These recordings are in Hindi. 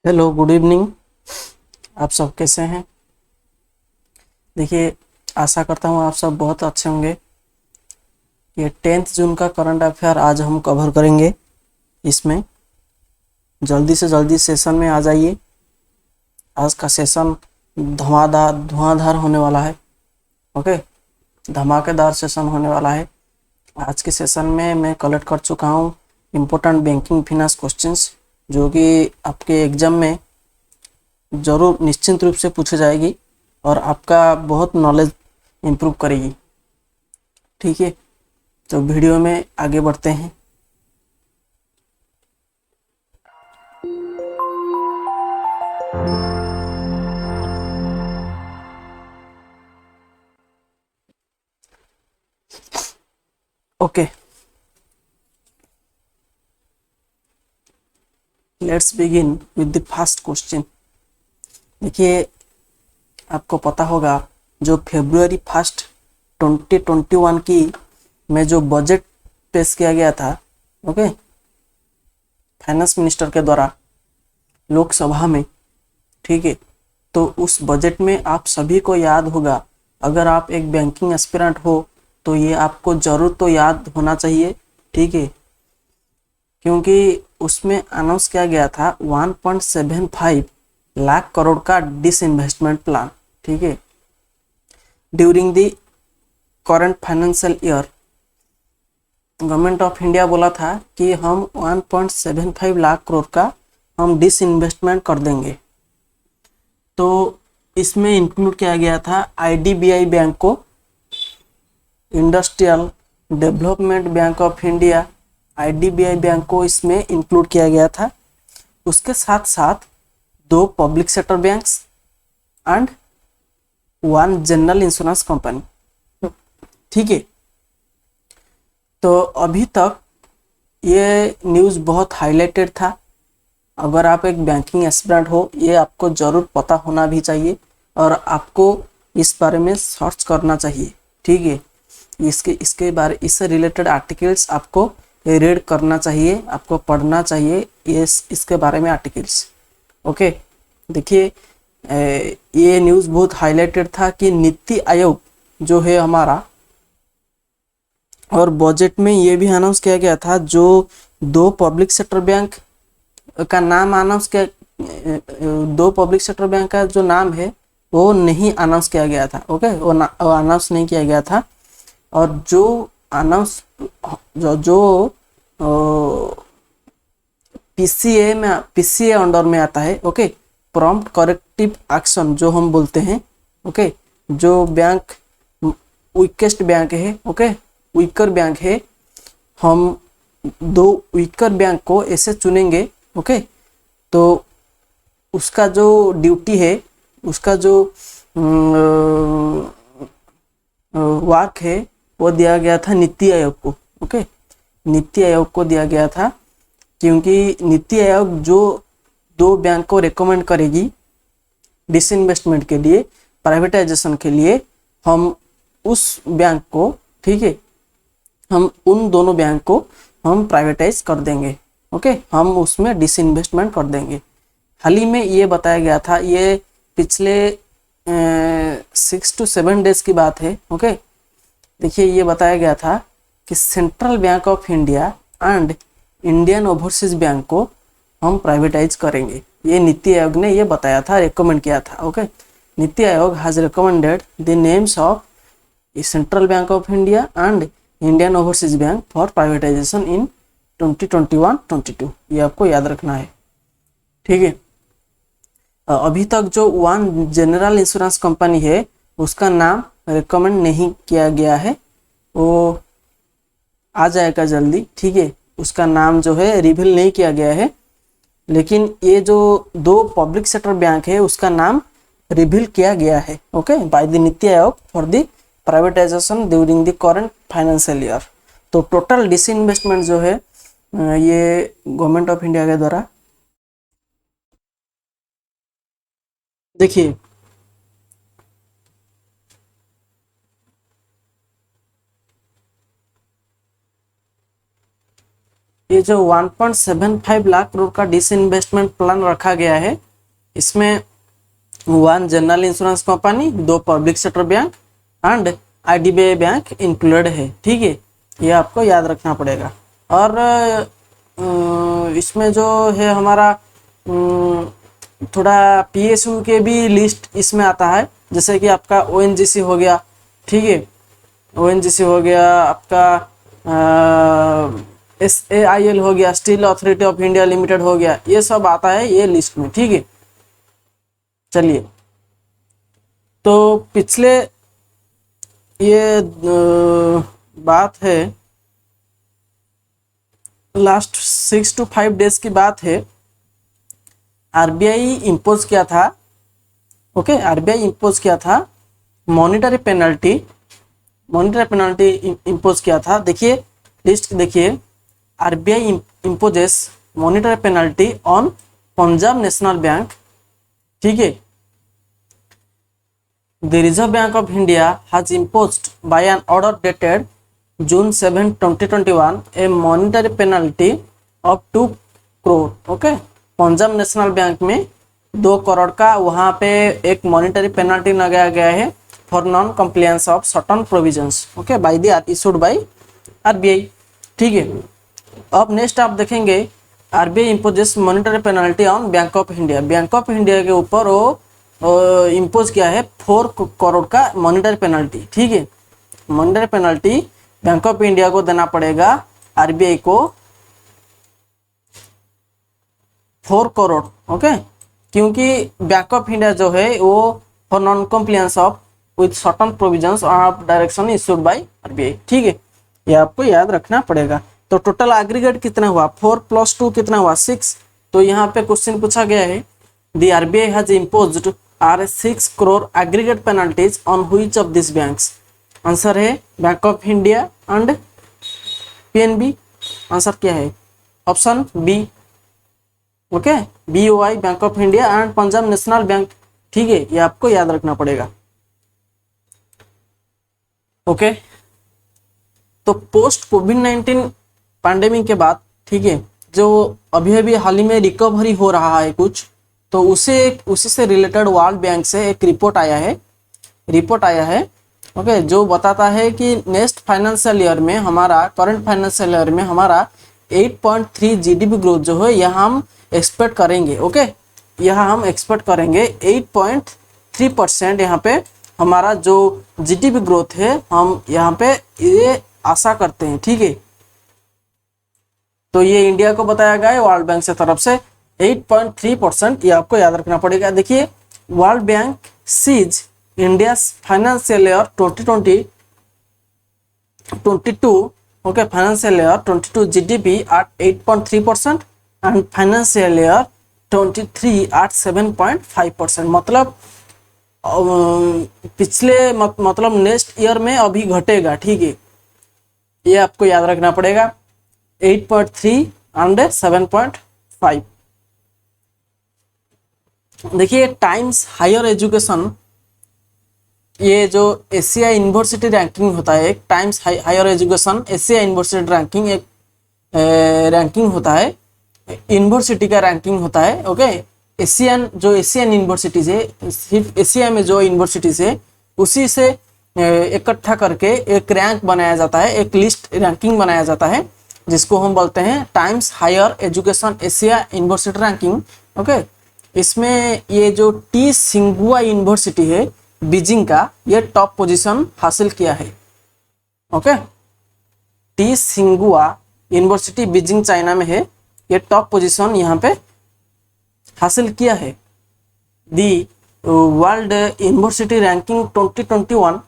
Hello, good evening. आप सब कैसे हैं? देखिए, आशा करता हूँ आप सब बहुत अच्छे होंगे। ये 10th जून का करंट अफेयर आज हम कवर करेंगे। इसमें जल्दी से जल्दी सेशन में आ जाइए। आज का सेशन धुआंधार धुआंधार होने वाला है। ओके, धमाकेदार सेशन होने वाला है। आज के सेशन में मैं कलेक्ट कर चुका हूँ इम्पोर्टेंट बैंकिंग फिनांस क्वेश्चंस, जो कि आपके एग्जाम में ज़रूर निश्चित रूप से पूछी जाएगी और आपका बहुत नॉलेज इम्प्रूव करेगी। ठीक है, तो वीडियो में आगे बढ़ते हैं। Okay, let's begin with the first question. देखिए, आपको पता होगा जो February 1 2021 की में जो बजट पेश किया गया था, ओके, फाइनेंस मिनिस्टर के द्वारा लोकसभा में। ठीक है, तो उस बजट में आप सभी को याद होगा, अगर आप एक बैंकिंग एस्पिरेंट हो तो ये आपको जरूर तो याद होना चाहिए। ठीक है, क्योंकि उसमें अनाउंस किया गया था 1.75 लाख करोड़ का डिसइन्वेस्टमेंट प्लान। ठीक है, during the current financial year government of India बोला था कि हम 1.75 लाख करोड़ का हम डिसइन्वेस्टमेंट कर देंगे। तो इसमें इंक्लूड किया गया था आईडीबीआई बैंक को, industrial development bank of India, IDBI bank को इसमें इंक्लूड किया गया था। उसके साथ साथ दो public sector banks and one general insurance company. ठीक है, तो अभी तक ये न्यूज़ बहुत हाईलाइटेड था। अगर आप एक बैंकिंग एस्पिरेंट हो, ये आपको ज़रूर पता होना भी चाहिए और आपको इस बारे में सर्च करना चाहिए। ठीक है, इसके बारे इससे रिलेटेड आर्टिकल्स आपको रीड करना चाहिए, आपको पढ़ना चाहिए इसके बारे में आर्टिकल्स। ओके, देखिए, ये न्यूज़ बहुत हाईलाइटेड था कि नीति आयोग जो है हमारा, और बजट में ये भी अनाउंस किया गया था जो दो पब्लिक सेक्टर बैंक का नाम अनाउंस किया, दो पब्लिक सेक्टर बैंक का जो नाम है वो नहीं अनाउंस किया गया था। ओके, वो अनाउंस नहीं किया गया था। और जो अनाउंस जो पीसीए अंडर में आता है। ओके, प्रॉम्प्ट करेक्टिव एक्शन जो हम बोलते हैं। ओके, जो बैंक वीकेस्ट बैंक है, ओके, वीकर बैंक है, हम दो वीकर बैंक को ऐसे चुनेंगे। ओके, तो उसका जो ड्यूटी है, उसका जो वर्क है, वो दिया गया था नीति आयोग को। ओके, नीति आयोग को दिया गया था, क्योंकि नीति आयोग जो दो बैंक को रेकमेंड करेगी डिसइन्वेस्टमेंट के लिए, प्राइवेटाइजेशन के लिए, हम उस बैंक को, ठीक है, हम उन दोनों बैंक को हम प्राइवेटाइज कर देंगे। ओके, हम उसमें डिसइन्वेस्टमेंट कर देंगे। हाल ही में ये बताया गया था, ये पिछले 6 to 7 डेज की बात है। ओके, देखिए, ये बताया गया था कि central Bank of India and Indian Overseas bank को हम प्राइवेटाइज करेंगे। ये नीति आयोग ने ये बताया था, रिकमेंड किया था। Okay, NITI Aayog has recommended the names of Central Bank of India and Indian Overseas Bank for privatisation in 2021-22। ये आपको याद रखना है। ठीक है, अभी तक जो वन जनरल इंश्योरेंस कंपनी है उसका नाम रिकमेंड नहीं किया गया है, वो आ जाएगा जल्दी। ठीक है, उसका नाम जो है रिवील नहीं किया गया है, लेकिन ये जो दो पब्लिक सेक्टर बैंक है उसका नाम रिवील किया गया है। Okay, by the NITI Aayog for the privatisation during the current financial year. तो टोटल डिसइन्वेस्टमेंट जो है ये गवर्नमेंट ऑफ इंडिया के द्वारा, देखिए, ये जो 1.75 लाख करोड़ का डिसइन्वेस्टमेंट प्लान रखा गया है, इसमें 1 general insurance company, 2 public sector bank and IDBI bank included है। ठीक है, ये आपको याद रखना पड़ेगा। और इसमें जो है हमारा थोड़ा पीएसयू के भी लिस्ट इसमें आता है, जैसे कि आपका ओएनजीसी हो गया। ठीक है, ओएनजीसी हो गया, आपका SAIL हो गया, steel authority of India limited हो गया, ये सब आता है ये लिस्ट में। ठीक है, चलिए, तो पिछले ये बात है, लास्ट 6 to 5 डेज की बात है। आरबीआई इम्पोज किया था, ओके, आरबीआई इम्पोज किया था मॉनिटरी पेनल्टी इम्पोज किया था। देखिए लिस्ट देखिए, RBI imposes monetary penalty on Punjab National Bank. ठीक है, the Reserve Bank of India has imposed by an order dated June 7, 2021 a monetary penalty of 2 crore. Okay, Punjab National Bank में 2 करोड़ का वहाँ पे एक मॉनिटरी पेनल्टी लगाया गया है for non compliance of certain provisions, okay, by the issued by RBI. ठीक है, अब नेक्स्ट आप देखेंगे RBI imposes monetary penalty on bank of India. Bank of India के ऊपर वो इम्पोज किया है 4 करोड़ का मॉनिटरी पेनल्टी। ठीक है, monetary penalty bank of India को देना पड़ेगा आरबीआई को 4 करोड़। ओके, क्योंकि बैंक ऑफ इंडिया जो है वो for non compliance of with certain provisions of direction issued by RBI. ठीक है, ये आपको याद रखना पड़ेगा। तो टोटल एग्रीगेट कितना हुआ, 4 + 2 कितना हुआ, 6। तो यहाँ पे क्वेश्चन पूछा गया है, the RBI has imposed R 6 crore aggregate penalties on which of this banks. Answer है Bank of India and PNB. Answer क्या है, option B. Okay, BOI Bank of India and Punjab National Bank. ठीक है, ये आपको याद रखना पड़ेगा। ओके, तो पोस्ट कोविड-19 पैंडेमिक के बाद, ठीक है, जो अभी अभी हाल ही में रिकवरी हो रहा है कुछ, तो उसी से रिलेटेड वर्ल्ड बैंक से एक रिपोर्ट आया है, ओके, जो बताता है कि नेक्स्ट फाइनेंशियल ईयर में हमारा, करंट फाइनेंशियल ईयर में हमारा 8.3 जीडीपी ग्रोथ जो है यहाँ हम एक्सपेक्ट करेंगे। ओके, यहाँ हम एक्सपेक्ट करेंगे 8.3% यहाँ पे हमारा जो जीडीपी ग्रोथ है हम यहाँ पे ये आशा करते हैं। ठीक है, तो ये इंडिया को बताया गया है वर्ल्ड बैंक से तरफ से 8.3%, ये आपको याद रखना पड़ेगा। देखिए, World Bank sees India financial year 2022, okay, financial year 22 GDP at 8.3% and financial year 23 at 7.5%। मतलब पिछले मतलब नेक्स्ट ईयर में अभी घटेगा। ठीक है, ये आपको याद रखना पड़ेगा, 8.3 एंड 7.5। देखिए, टाइम्स हायर एजुकेशन, ये जो एशिया यूनिवर्सिटी रैंकिंग होता है, एक Times Higher Education Asia University Ranking, एक रैंकिंग होता है, यूनिवर्सिटी का रैंकिंग होता है। ओके, एशियन यूनिवर्सिटीज है, सिर्फ एशिया में जो यूनिवर्सिटीज है उसी से इकट्ठा करके एक रैंक बनाया जाता है, एक लिस्ट रैंकिंग बनाया जाता है, जिसको हम बोलते हैं Times Higher Education Asia University ranking. Okay, इसमें ये जो टी सिंगुआ यूनिवर्सिटी है बीजिंग का, ये टॉप पोजीशन हासिल किया है। Okay, Tsinghua University Beijing China में है, ये टॉप पोजीशन यहाँ पे हासिल किया है। The world university ranking 2021,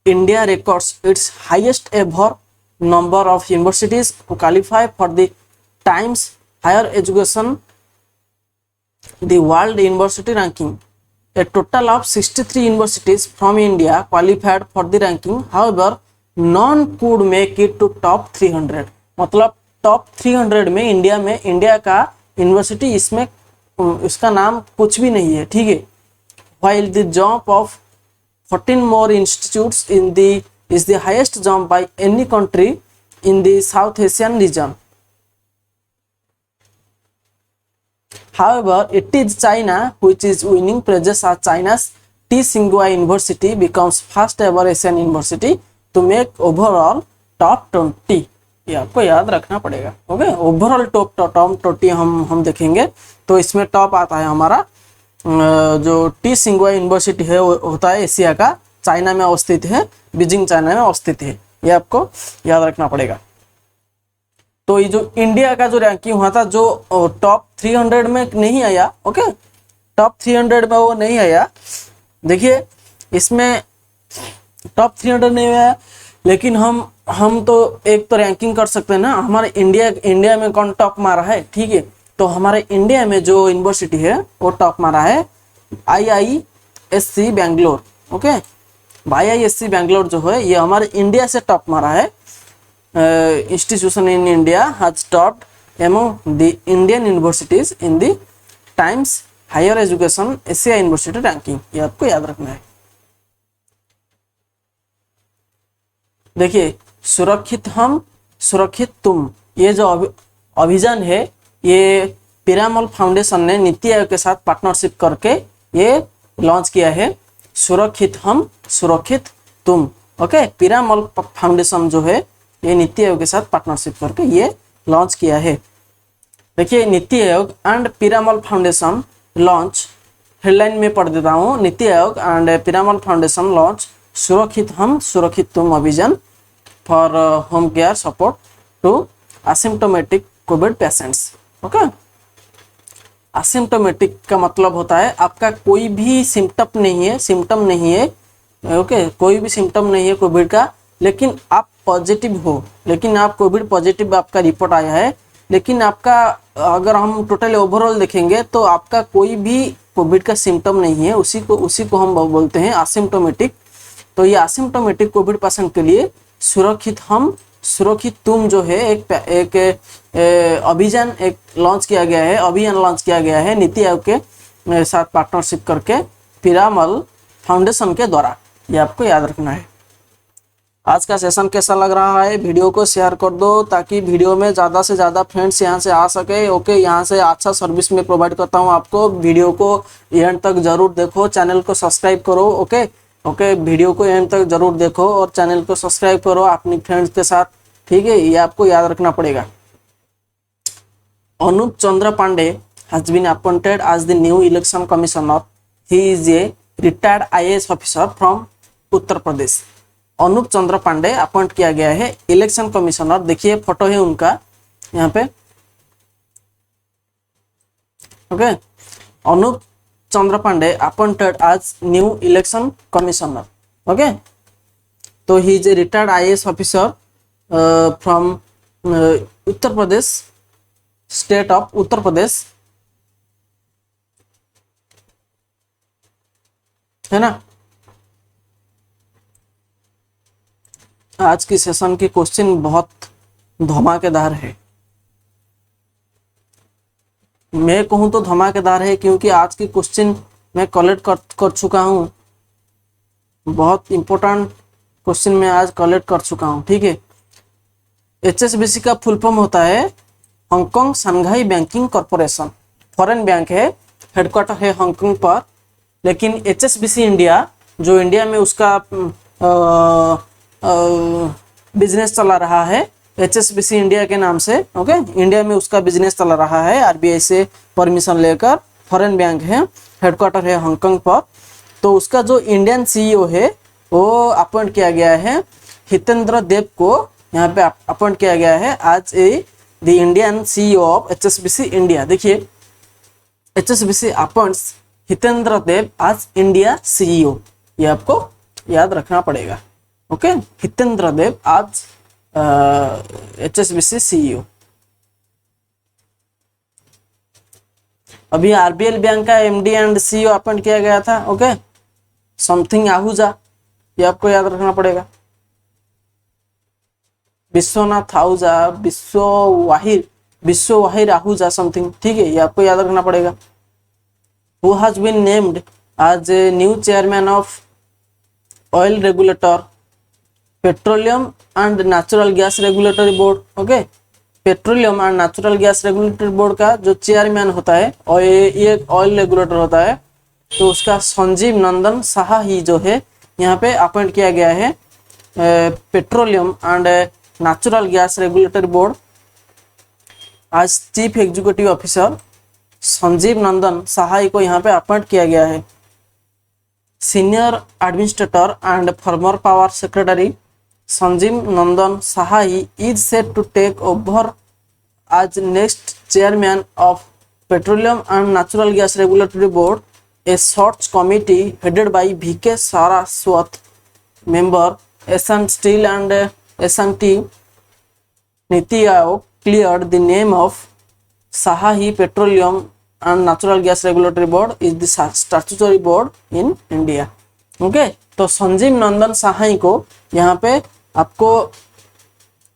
India records it's highest ever number of universities who qualify for the Times Higher Education the World University Ranking. A total of 63 universities from India qualified for the ranking. However, none could make it to top 300. मतलब टॉप 300 में इंडिया का यूनिवर्सिटी इसमें उसका नाम कुछ भी नहीं है। ठीक है, while the jump of 14 more institutes in the is the highest jump by any country in the South Asian region. However, it is China which is winning praises as China's T Tsinghua University becomes first ever Asian university to make overall top 20। ये आपको याद रखना पड़ेगा। ओके, ओवरऑल टॉप 20 हम देखेंगे तो इसमें टॉप आता है हमारा जो टी सिंगुआ यूनिवर्सिटी है वो होता है एशिया का, चाइना में अवस्थित है, बीजिंग चाइना में अवस्थित है, ये आपको याद रखना पड़ेगा। तो ये जो इंडिया का जो रैंकिंग हुआ था जो टॉप 300 में नहीं आया, ओके, टॉप 300 में वो नहीं आया। देखिए इसमें टॉप 300 नहीं आया, लेकिन हम तो एक तो रैंकिंग कर सकते हैं ना, हमारे इंडिया में कौन टॉप मारा है, ठीक है। तो हमारे इंडिया में जो यूनिवर्सिटी है वो टॉप मारा है IISc Bangalore. Okay, IISc Bangalore जो है ये हमारे इंडिया से टॉप मारा है। Institution in India has topped among the Indian universities in the Times Higher Education Asia University Ranking, ये आपको याद रखना है। देखिए सुरक्षित हम सुरक्षित तुम, ये जो अभियान है ये पिरामल फाउंडेशन ने नीति आयोग के साथ पार्टनरशिप करके ये लॉन्च किया है। सुरक्षित हम सुरक्षित तुम, ओके, पिरामल फाउंडेशन जो है ये नीति आयोग के साथ पार्टनरशिप करके ये लॉन्च किया है। देखिए NITI Aayog and Piramal foundation launch, headline में पढ़ देता हूँ, NITI Aayog and Piramal foundation launch सुरक्षित हम सुरक्षित तुम अभियान for home care support to asymptomatic covid patients. Okay, asymptomatic का मतलब होता है आपका कोई भी सिम्टम नहीं है, ओके, कोई भी सिम्टम नहीं है कोविड का, लेकिन आप पॉजिटिव हो, लेकिन आप कोविड पॉजिटिव आपका रिपोर्ट आया है, लेकिन आपका अगर हम टोटल ओवरऑल देखेंगे तो आपका कोई भी कोविड का सिम्टम नहीं है, उसी को हम बोलते हैं असिम्प्टोमेटिक। तो ये असिम्प्टोमेटिक कोविड पेशेंट के लिए सुरक्षित हम सुरक्षित तुम जो है एक अभियान लॉन्च किया गया है नीति आयोग के साथ पार्टनरशिप करके पिरामल फाउंडेशन के द्वारा, ये आपको याद रखना है। आज का सेशन कैसा लग रहा है, वीडियो को शेयर कर दो ताकि वीडियो में ज़्यादा से ज़्यादा फ्रेंड्स यहाँ से आ सके। ओके, यहाँ से अच्छा सर्विस में प्रोवाइड करता हूँ आपको। वीडियो को एंड तक जरूर देखो, चैनल को सब्सक्राइब करो। ओके, वीडियो को एंड तक जरूर देखो और चैनल को सब्सक्राइब करो अपनी फ्रेंड्स के साथ, ठीक है, ये आपको याद रखना पड़ेगा। Anup Chandra Pandey has been appointed as the new Election Commissioner. He is a retired IAS officer from Uttar Pradesh. Anup Chandra Pandey appoint किया गया है इलेक्शन कमिश्नर। देखिए फोटो है उनका यहाँ पे। Okay, Anup Chandra Pandey appointed as new Election Commissioner. Okay, तो he is a retired IAS officer from Uttar Pradesh, state of Uttar Pradesh, है ना। आज की सेशन के क्वेश्चन बहुत धमाकेदार है। मैं कहूं तो धमाकेदार है क्योंकि आज के क्वेश्चन मैं कलेक्ट कर चुका हूं। बहुत इंपॉर्टेंट क्वेश्चन मैं आज कलेक्ट कर चुका हूं, ठीक है। HSBC का फुल फॉर्म होता है Hong Kong Shanghai banking corporation. Foreign bank है, हेडक्वार्टर है हांगकांग पर, लेकिन HSBC इंडिया जो इंडिया में उसका बिजनेस चला रहा है HSBC इंडिया के नाम से। ओके, इंडिया में उसका बिजनेस चला रहा है RBI से परमिशन लेकर। फॉरेन बैंक है, हेडक्वार्टर है हांगकांग पर। तो उसका जो इंडियन CEO है वो अपॉइंट किया गया है हितेंद्र देव को, यहाँ पे अपॉइंट किया गया है आज the Indian CEO of HSBC India. देखिए HSBC अपॉइंट्स हितेंद्र देव आज इंडिया CEO, ये आपको याद रखना पड़ेगा। ओके, हितेंद्र देव आज HSBC CEO। अभी RBL बैंक का MD एंड CEO अपॉइंट किया गया था। ओके, समथिंग आहूजा, ये आपको याद रखना पड़ेगा। विश्वनाथ आहूजा, विश्व वाहिर आहूजा समथिंग, ठीक है, ये आपको याद रखना पड़ेगा। Who has been named as a new chairman of oil regulator, petroleum and natural gas regulatory board। Okay, petroleum and Natural Gas Regulatory board का जो चेयरमैन होता है और ये ऑयल रेगुलेटर होता है, तो उसका संजीव नंदन साहा ही जो है यहाँ पे अपॉइंट किया गया है Petroleum and Natural Gas Regulatory Board आज chief executive officer Sanjeev Nandan Saha को यहाँ पे अपॉइंट किया गया है। Senior administrator and former power secretary Sanjeev Nandan Saha is set to take over as next chairman of petroleum and natural gas regulatory board. A search committee headed by V.K. Saraswat, member S&T Steel and S&T Niti Aayog, cleared the name of Saha Petroleum and Natural Gas Regulatory Board is the statutory board in India. Okay तो संजीव नंदन साहा को यहाँ पे आपको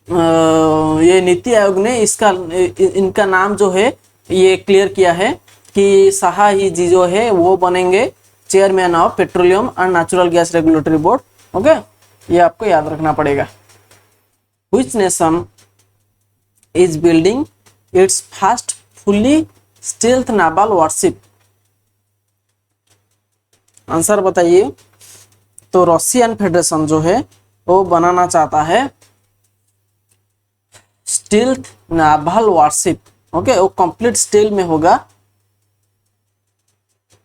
ये नीति आयोग ने इनका नाम जो है ये क्लियर किया है कि साहा ही जी जो है वो बनेंगे chairman of petroleum and Natural Gas Regulatory board. Okay ये आपको याद रखना पड़ेगा। Which nation is building its first fully stealth novel warship? Answer बताइए। तो रशियन फेडरेशन जो है वो बनाना चाहता है स्टील्थ नावल वारशिप। ओके वो कंप्लीट स्टील में होगा,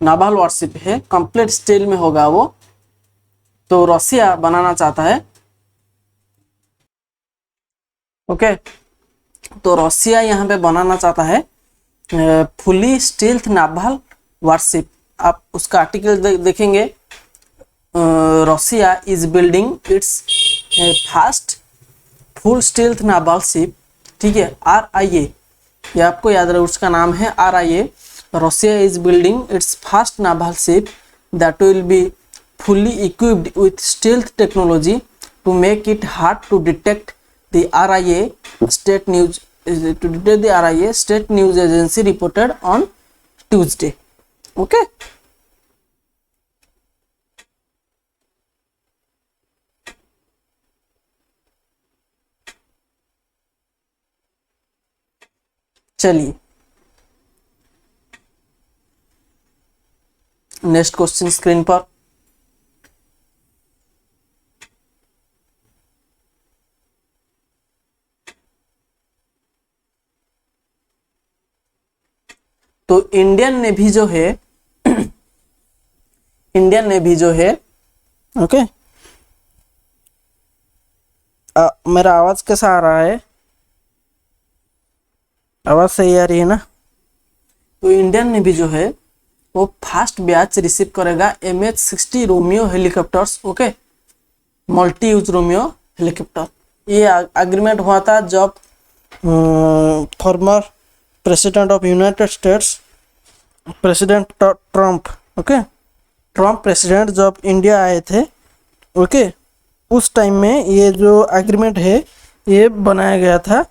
नावल वारशिप है कंप्लीट स्टील में होगा वो, तो रशिया बनाना चाहता है। ओके तो रशिया यहाँ पे बनाना चाहता है फुली स्टील्थ नावल वारशिप। आप उसका आर्टिकल देखेंगे। Russia is building its first full stealth novel ship, ठीक है RIA, ये आपको याद रहे उसका नाम है RIA। Russia is building its first naval ship that will be fully equipped with stealth technology to make it hard to detect the RIA state news agency reported on Tuesday. Okay चलिए नेक्स्ट क्वेश्चन स्क्रीन पर। तो इंडियन नेवी जो है ओके मेरा आवाज कैसा आ रहा है? आवाज सही आ रही है ना? तो इंडियन नेवी जो है वो फर्स्ट बैच रिसीव करेगा MH-60 Romeo helicopters. Okay multi use Romeo helicopter. ये एग्रीमेंट हुआ था जब former president of United states president Trump, okay Trump president जब इंडिया आए थे, ओके उस टाइम में ये जो एग्रीमेंट है ये बनाया गया था।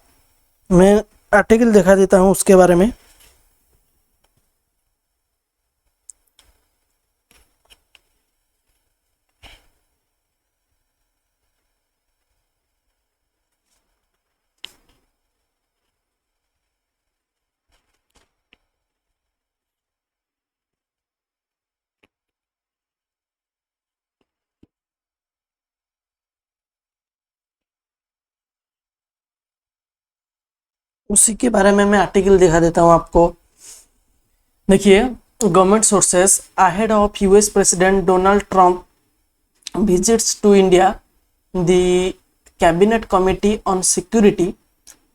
मैं आर्टिकल दिखा देता हूँ उसके बारे में। उसी के बारे में मैं आर्टिकल दिखा देता हूँ आपको। देखिए government sources ahead of US president Donald Trump visits to India the cabinet committee on security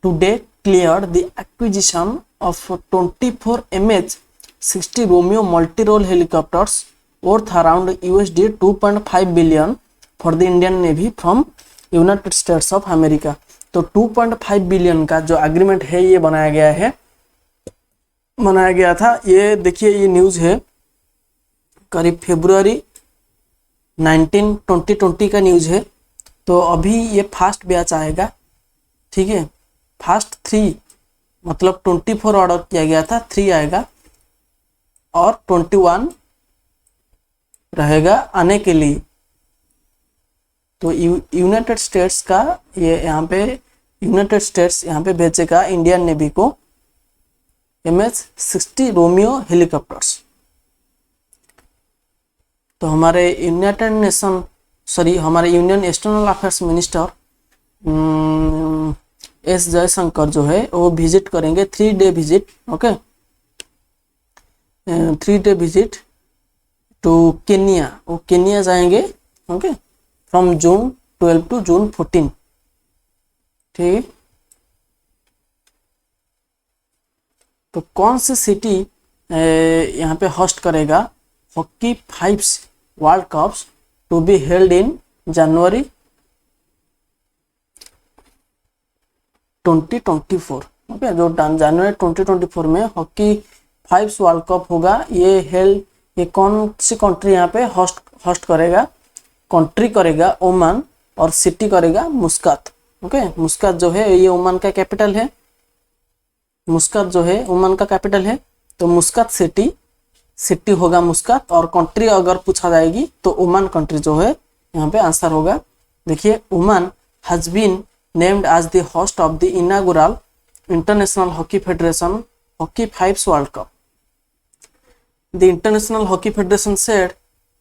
today cleared the acquisition of 24 MH-60 Romeo multi role helicopters worth around USD 2.5 billion for the Indian Navy from United states of America. तो 2.5 बिलियन का जो एग्रीमेंट है ये बनाया गया था। ये देखिए ये न्यूज़ है करीब फरवरी 19 2020 का न्यूज़ है। तो अभी ये फर्स्ट बैच आएगा, ठीक है फर्स्ट 3 मतलब 24 ऑर्डर किया गया था, 3 आएगा और 21 रहेगा आने के लिए। तो यूनाइटेड स्टेट्स का ये यहाँ पे यूनाइटेड स्टेट्स यहाँ पे भेजेगा इंडियन नेवी को MH-60 रोमियो हेलीकॉप्टर्स। तो हमारे हमारे union external affairs minister S Jaishankar जो है वो विजिट करेंगे 3 day visit, okay, 3 day visit to Kenya. वो केन्या जाएंगे, okay, from June 12 to June 14, ठीक। तो कौन सी सिटी यहाँ पे होस्ट करेगा hockey 5 world cups to be held in January 2024, okay, जो जनवरी 2024 में हॉकी 5 वर्ल्ड कप होगा, ये कौन सी कंट्री यहाँ पे होस्ट करेगा? कंट्री करेगा ओमान और सिटी करेगा मुस्कात, ओके। मुस्कात जो है ये ओमान का कैपिटल है, मुस्कात जो है ओमान का कैपिटल है। तो मुस्कात सिटी होगा मुस्कात, और कंट्री अगर पूछा जाएगी तो ओमान कंट्री जो है यहाँ पे आंसर होगा। देखिए, Oman has been named as the host of the inaugural International Hockey Federation hockey 5 World Cup. The International Hockey Federation said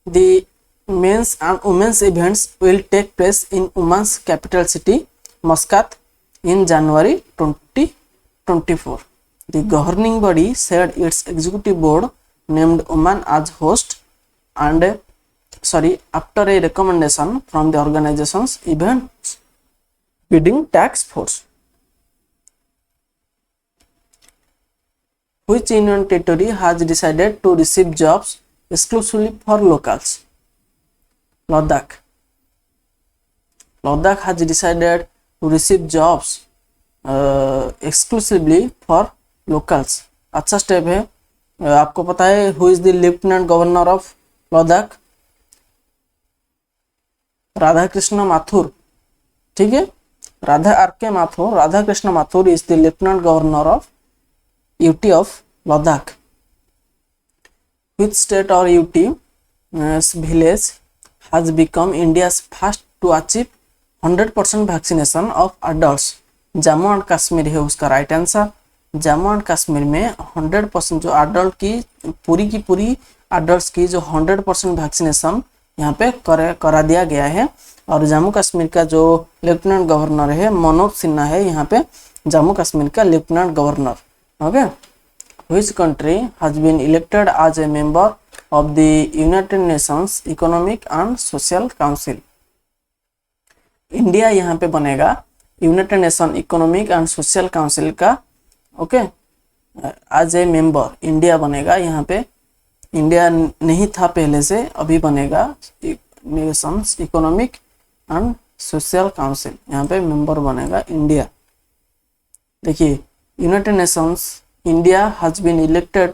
the men's and women's events will take place in Oman's capital city, Muscat, in January 2024. The governing body said its executive board named Oman as host after a recommendation from the organization's events bidding task force. Which union territory has decided to receive jobs exclusively for locals? Ladakh. Ladakh has decided to receive jobs exclusively for locals. अच्छा स्टेप है। आपको पता है who is the lieutenant governor of Ladakh? Radha Krishna Mathur, ठीक है, Radha Krishna Mathur is the lieutenant governor of UT of Ladakh. Which state or UT village has become India's first to achieve 100% vaccination of adults? Jammu and Kashmir है उसका right answer. Jammu and Kashmir में 100% जो अडल्ट की पूरी अडल्ट की जो 100% वैक्सीनेशन यहाँ पे करा दिया गया है। और जम्मू कश्मीर का जो लेफ्टिनेंट गवर्नर है मनोज सिन्हा है यहाँ पे जम्मू कश्मीर का lieutenant governor, okay. Which country has been elected as a member of the United Nations Economic and Social Council? India यहाँ पे बनेगा United Nation Economic and Social Council का, okay, as a member India बनेगा। यहाँ पे इंडिया नहीं था पहले से, अभी बनेगा Nations economic and Social council, यहाँ पे मेंबर बनेगा इंडिया। देखिए, United Nations India has been elected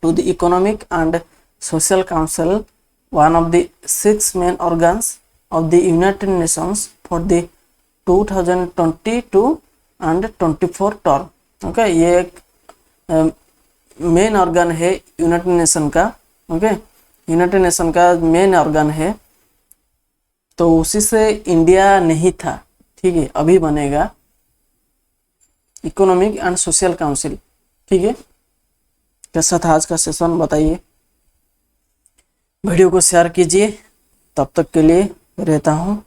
to the Economic and Social Council, one of the 6 main organs of the United Nations for the 2022 and 24 term, okay. ये एक मेन ऑर्गन है यूनाइटेड नेशन का, ओके, यूनाइटेड नेशन का मेन ऑर्गन है। तो उसी से इंडिया नहीं था, ठीक है, अभी बनेगा इकोनॉमिक एंड सोशल काउंसिल, ठीक है। कैसा था आज का सेशन बताइए, वीडियो को शेयर कीजिए। तब तक के लिए रहता हूँ।